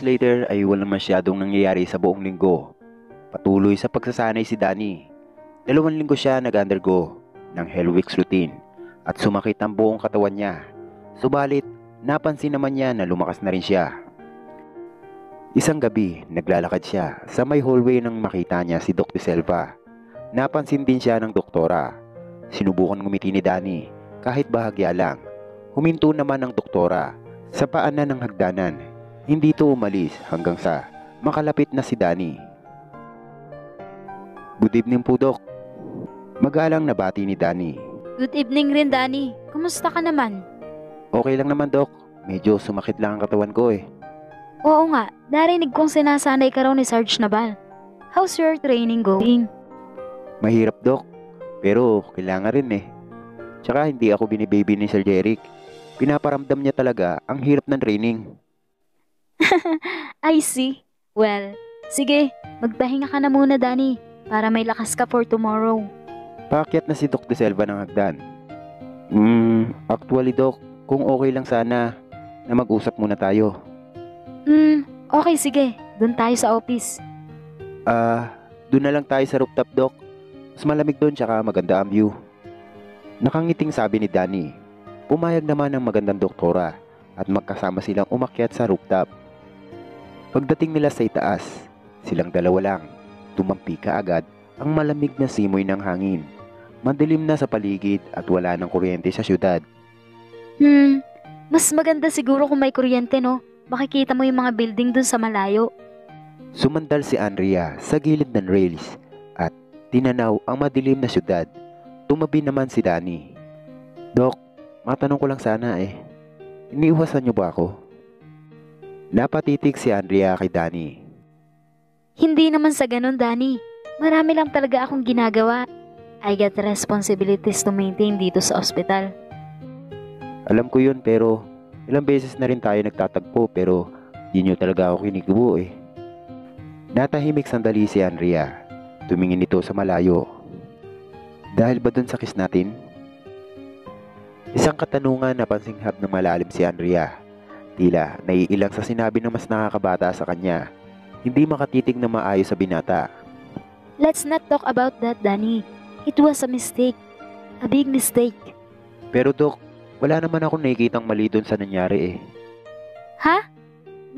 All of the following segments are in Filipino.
days later ay walang masyadong nangyayari sa buong linggo. Patuloy sa pagsasanay si Danny. 2 linggo siya nag-undergo ng Hell Weeks routine at sumakit ang buong katawan niya. Subalit, napansin naman niya na lumakas na rin siya. Isang gabi, naglalakad siya sa may hallway nang makita niya si Doc De Selva. Napansin din siya ng doktora. Sinubukan ngumiti ni Danny kahit bahagya lang. Huminto naman ang doktora sa paanan ng hagdanan. Hindi ito umalis hanggang sa makalapit na si Danny. Good evening po, Doc. Magalang na bati ni Danny. Good evening rin, Danny. Kumusta ka naman? Okay lang naman, Doc. Medyo sumakit lang ang katawan ko eh. Oo nga, narinig kong sinasanay ka raw ni Sarge Nabal. How's your training going? Mahirap, Doc. Pero kailangan rin eh. Tsaka hindi ako binibaby ni Sir Jeric. Pinaparamdam niya talaga ang hirap ng training. I see. Well, sige, magpahinga ka na muna, Danny, para may lakas ka for tomorrow. Paakyat na si Doc De Selva ng hagdan. Actually, Doc, kung okay lang sana na mag-usap muna tayo. Okay, sige. Doon tayo sa office. Doon na lang tayo sa rooftop, Doc. Mas malamig doon tsaka maganda ang view. Nakangiting sabi ni Danny. Pumayag naman ang magandang doktora at magkasama silang umakyat sa rooftop. Pagdating nila sa itaas, silang dalawa lang. Tumampi kaagad ang malamig na simoy ng hangin. Madilim na sa paligid at wala ng kuryente sa syudad. Mas maganda siguro kung may kuryente, no? Makikita mo yung mga building dun sa malayo. Sumandal si Andrea sa gilid ng rails at tinanaw ang madilim na syudad. Tumabi naman si Danny. Doc, matanong ko lang sana eh. Iniiwasan niyo ba ako? Napatitig si Andrea kay Danny. Hindi naman sa ganun, Danny. Marami lang talaga akong ginagawa. I got responsibilities to maintain dito sa ospital. Alam ko yun pero ilang beses na rin tayo nagtatagpo pero di nyo talaga ako kinigubo eh. Natahimik sandali si Andrea. Tumingin ito sa malayo. Dahil ba dun sa kiss natin? Isang katanungan na pansinghap ng malalim si Andrea. Tila naiilang sa sinabi ng mas nakakabata sa kanya. Hindi makatitig na maayos sa binata. Let's not talk about that, Danny. It was a mistake. A big mistake. Pero Doc, wala naman ako nakikitang mali dun sa nangyari eh. Ha?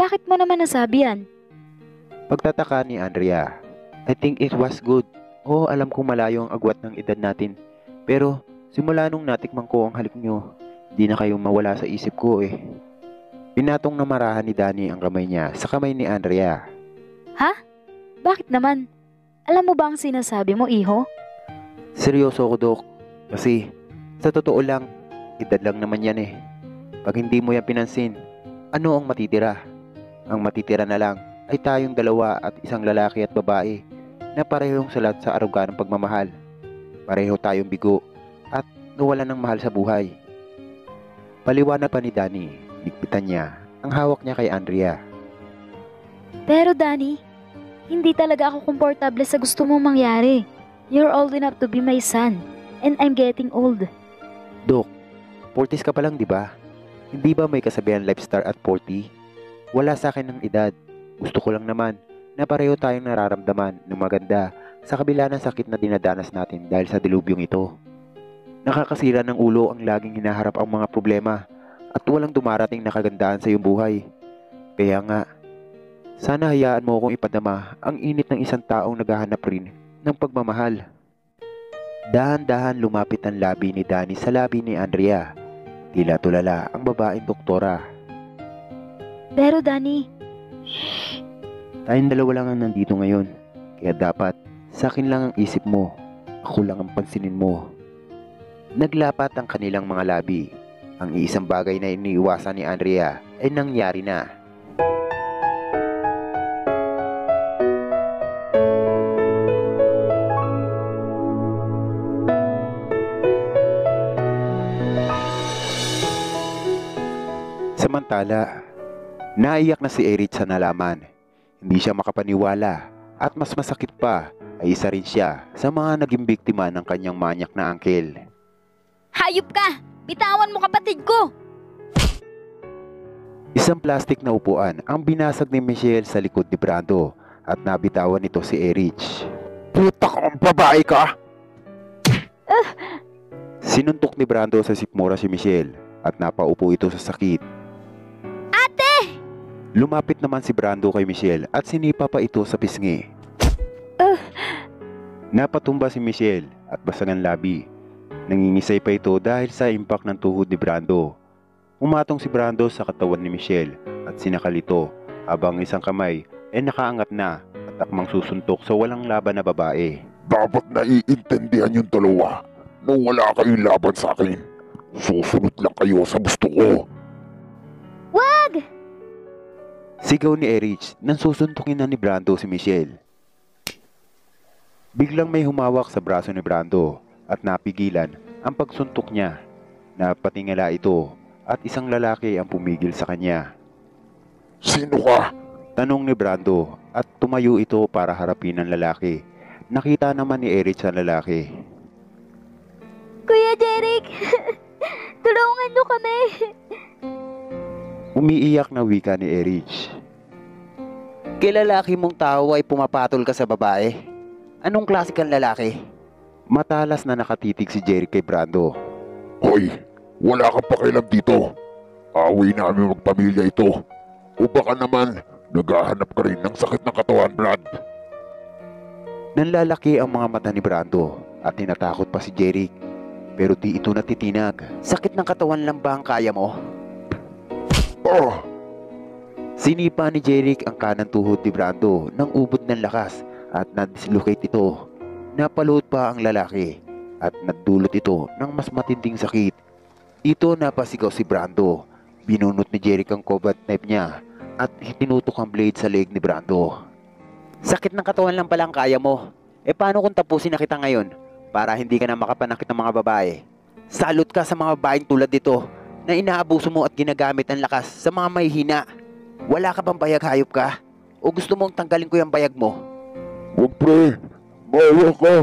Bakit mo naman nasabi yan? Pagtataka ni Andrea. I think it was good. Oo, alam kong malayo ang agwat ng edad natin. Pero simula nung natikman ko ang halik nyo, di na kayong mawala sa isip ko eh. Pinatong na marahan ni Danny ang kamay niya sa kamay ni Andrea. Ha? Bakit naman? Alam mo ba ang sinasabi mo, iho? Seryoso ako, Doc. Kasi sa totoo lang, edad lang naman yan eh. Pag hindi mo yan pinansin, ano ang matitira? Ang matitira na lang ay tayong dalawa at isang lalaki at babae na parehong salat sa aruga ng pagmamahal. Pareho tayong bigo at nawalan ng mahal sa buhay. Paliwanag pa ni Danny, ligpitan niya ang hawak niya kay Andrea. Pero Danny, hindi talaga ako komportable sa gusto mong mangyari. You're old enough to be my son, and I'm getting old. Dok, 40s ka pa lang, di ba? Hindi ba may kasabihan life star at 40? Wala sa akin ng edad. Gusto ko lang naman na pareho tayong nararamdaman ng maganda sa kabila ng sakit na dinadanas natin dahil sa dilubyong ito. Nakakasira ng ulo ang laging hinaharap ang mga problema at walang dumarating na kagandahan sa iyong buhay. Kaya nga, sana hayaan mo akong ipadama ang init ng isang taong naghahanap rin ng pagmamahal. Dahan-dahan lumapit ang labi ni Danny sa labi ni Andrea. Tila tulala ang babaeng doktora. Pero Danny, tayong dalawa lang ang nandito ngayon. Kaya dapat sa akin lang ang isip mo. Ako lang ang pansinin mo. Naglapat ang kanilang mga labi. Ang isang bagay na iniiwasan ni Andrea ay nangyari na. Samantala, naiyak na si Eric sa nalaman. Hindi siya makapaniwala at mas masakit pa ay isa rin siya sa mga naging biktima ng kanyang manyak na angkel. hayop ka! Bitawan mo kapatid ko! Isang plastic na upuan ang binasag ni Michelle sa likod ni Brando at nabitawan nito si Erich. Puta kang babae ka! Sinuntok ni Brando sa sikmura si Michelle at napaupo ito sa sakit. Ate! Lumapit naman si Brando kay Michelle at sinipa pa ito sa pisngi. Napatumba si Michelle at basag ang labi. Nangingisay pa ito dahil sa impact ng tuhod ni Brando. Umatong si Brando sa katawan ni Michelle at sinakal ito habang isang kamay ay nakaangat na at akmang susuntok sa walang laban na babae. Dapat naiintindihan yung dalawa na wala kayong laban sa akin. Susunod lang kayo sa gusto ko. Wag! Sigaw ni Erich nang susuntukin na ni Brando si Michelle. Biglang may humawak sa braso ni Brando at napigilan ang pagsuntok niya. Napatingala ito at isang lalaki ang pumigil sa kanya. Sino ka? Tanong ni Brando at tumayo ito para harapin ang lalaki. Nakita naman ni Erich ang lalaki. Kuya Jeric! Tulungan niyo kami! Umiiyak na wika ni Erich. Kilalaki mong tao ay pumapatol ka sa babae? Anong klase kang lalaki? Matalas na nakatitig si Jeric kay Brando. Hoy, wala kang pakialam dito. Away namin magpamilya ito. O baka naman, naghahanap ka rin ng sakit ng katawan, Brad. Nanlalaki ang mga mata ni Brando at tinatakot pa si Jeric. Pero di ito natitinag. Sakit ng katawan lang ba ang kaya mo? Ah! Sinipa ni Jeric ang kanang tuhod ni Brando ng ubod ng lakas at na-dislocate ito. Napaluhod pa ang lalaki at nagdulot ito ng mas matinding sakit. Ito napasigaw si Brando. Binunot ni Jeric ang combat knife niya at tinutok ang blade sa leg ni Brando. Sakit ng katawan lang pala ang kaya mo. Paano kung tapusin na kita ngayon para hindi ka na makapanakit ng mga babae? Salot ka sa mga babaeng tulad dito na inaabuso mo at ginagamit ang lakas sa mga mahihina. Wala ka bang bayag, hayop ka? O gusto mong tanggalin ko yung bayag mo? Wag pre, bawa ka.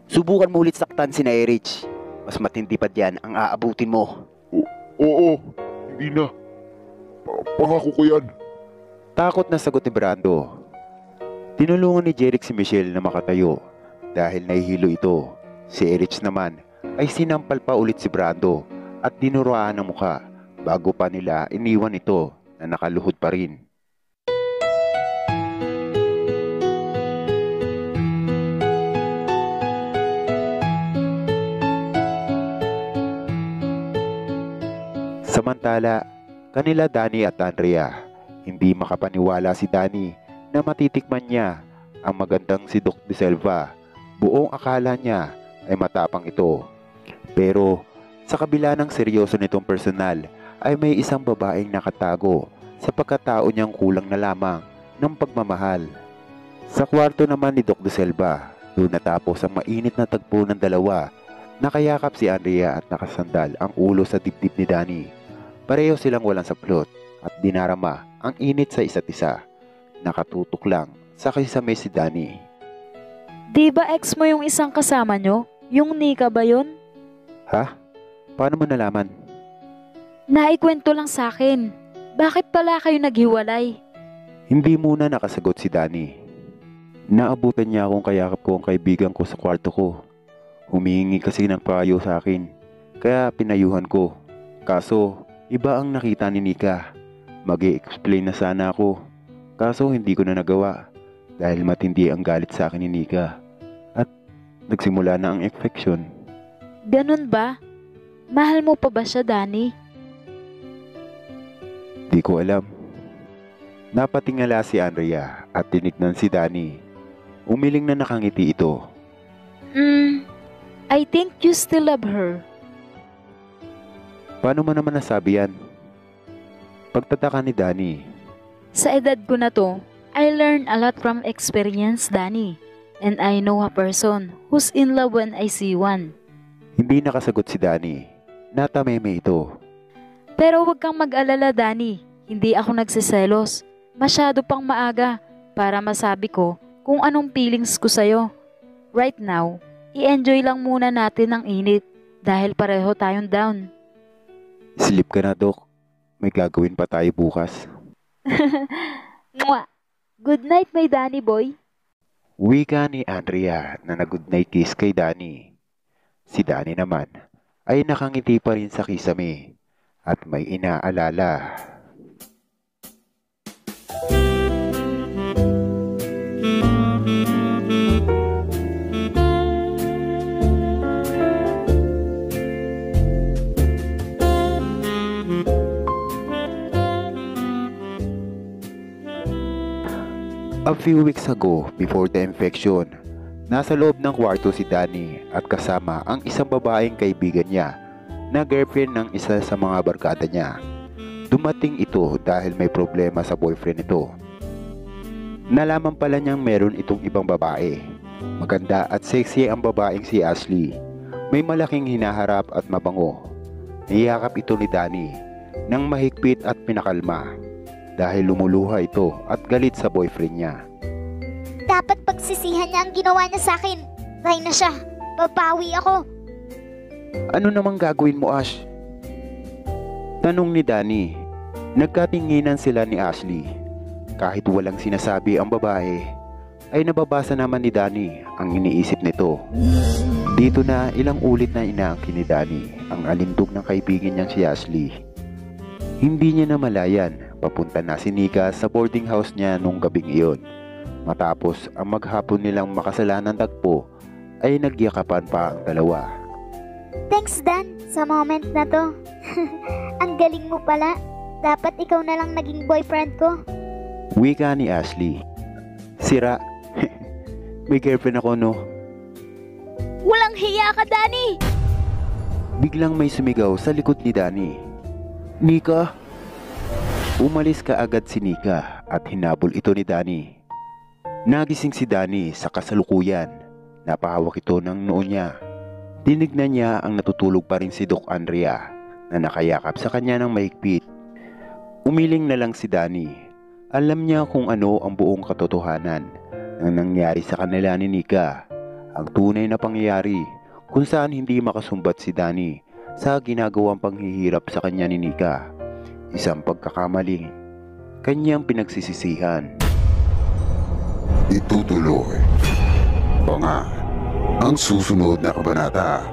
Subukan mo ulit saktan si Erich. Mas matindi pa diyan ang aabutin mo. Oo, hindi na. Pangako ko yan. Takot na sagot ni Brando. Tinulungan ni Jeric si Michelle na makatayo dahil nahihilo ito. Si Erich naman ay sinampal pa ulit si Brando at dinuraan ng muka bago pa nila iniwan ito na nakaluhod pa rin. Samantala, kanila Danny at Andrea, hindi makapaniwala si Danny na matitikman niya ang magandang si Doc De Selva. Buong akala niya ay matapang ito. Pero sa kabila ng seryoso nitong personal ay may isang babaeng nakatago sa pagkatao niyang kulang na lamang ng pagmamahal. Sa kwarto naman ni Doc De Selva, doon natapos ang mainit na tagpo ng dalawa. Nakayakap si Andrea at nakasandal ang ulo sa dibdib ni Danny. Pareho silang walang saplot at dinarama ang init sa isa't isa. Nakatutok lang sa kisame si Danny. Di ba ex mo yung isang kasama nyo? Yung Nika ba yun? Ha? Paano mo nalaman? Naikwento lang sa akin. Bakit pala kayo naghiwalay? Hindi muna nakasagot si Danny. Naabutan niya akong kayakap ko ang kaibigan ko sa kwarto ko. Humihingi kasi ng payo sa akin, kaya pinayuhan ko. Kaso, iba ang nakita ni Nika. Mag-i-explain na sana ako. Kaso hindi ko na nagawa dahil matindi ang galit sa akin ni Nika. At nagsimula na ang infection. Ganun ba? Mahal mo pa ba siya, Danny? Di ko alam. Napatingala si Andrea at tinignan si Danny. Umiling na nakangiti ito. I think you still love her. Paano mo naman nasabi yan? Pagtataka ni Danny. Sa edad ko na to, I learned a lot from experience, Danny. And I know a person who's in love when I see one. Hindi nakasagot si Danny. Natameme ito. Pero huwag kang mag-alala, Danny. Hindi ako nagsiselos. Masyado pang maaga para masabi ko kung anong feelings ko sa'yo. Right now, i-enjoy lang muna natin ang init dahil pareho tayong down. Sleep ka na, Dok. May gagawin pa tayo bukas. Mwah! Good night, my Danny boy. Wika ni Andrea na nag-good night kiss kay Danny. Si Danny naman ay nakangiti pa rin sa kisame at may inaalala. A few weeks ago, before the infection, nasa loob ng kwarto si Danny at kasama ang isang babaeng kaibigan niya na girlfriend ng isa sa mga barkada niya. Dumating ito dahil may problema sa boyfriend nito. Nalaman pala niyang meron itong ibang babae. Maganda at sexy ang babaeng si Ashley. May malaking hinaharap at mabango. Niyakap ito ni Danny nang mahigpit at pinakalma. Dahil lumuluha ito at galit sa boyfriend niya. Dapat pagsisihan niya ang ginawa niya sa akin. Try na siya. Babawi ako. Ano namang gagawin mo, Ash? Tanong ni Danny. Nagkatinginan sila ni Ashley. Kahit walang sinasabi ang babae, ay nababasa naman ni Danny ang iniisip nito. Dito na ilang ulit na inaangkin ni Danny ang alindog ng kaibigan niyang si Ashley. Hindi niya namalayan, papunta na si Nika sa boarding house niya nung gabing iyon. Matapos ang maghapon nilang makasalanang tagpo, ay nagyakapan pa ang dalawa. Thanks, Dan, sa moment na to. Ang galing mo pala. Dapat ikaw na lang naging boyfriend ko. Wika ni Ashley. Sira. May girlfriend ako, no? Walang hiya ka, Danny! Biglang may sumigaw sa likod ni Danny. Nika? Umalis ka agad si Nika at hinabol ito ni Danny. Nagising si Danny sa kasalukuyan. Napahawak ito ng noo niya. Tinignan niya ang natutulog pa rin si Doc Andrea na nakayakap sa kanya ng mahigpit. Umiling na lang si Danny. Alam niya kung ano ang buong katotohanan ng nangyari sa kanila ni Nika. Ang tunay na pangyayari kung saan hindi makasumbat si Danny sa ginagawang panghihirap sa kanya ni Nika. Isang pagkakamali, kanyang pinagsisisihan. Itutuloy pa nga ang susunod na kabanata.